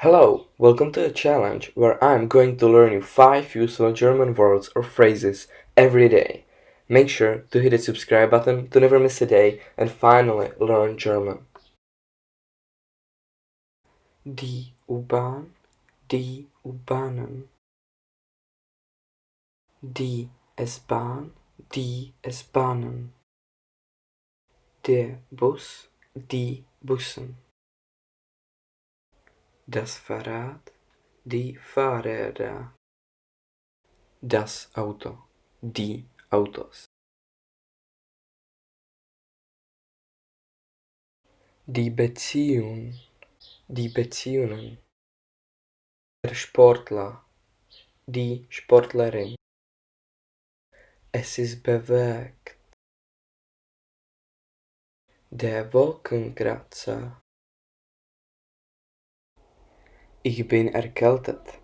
Hello, welcome to the challenge where I'm going to learn you 5 useful German words or phrases every day. Make sure to hit the subscribe button to never miss a day and finally learn German. Die U-Bahn, die U-Bahnen. Die S-Bahn, die S-Bahnen. Der Bus, die Bussen. Das Fahrrad, die Fahrräder. Das Auto, die Autos. Die Beziehung, die Beziehungen. Der Sportler, die Sportlerin. Es ist bewölkt. Der Wolkenkratzer. Ich bin erkältet.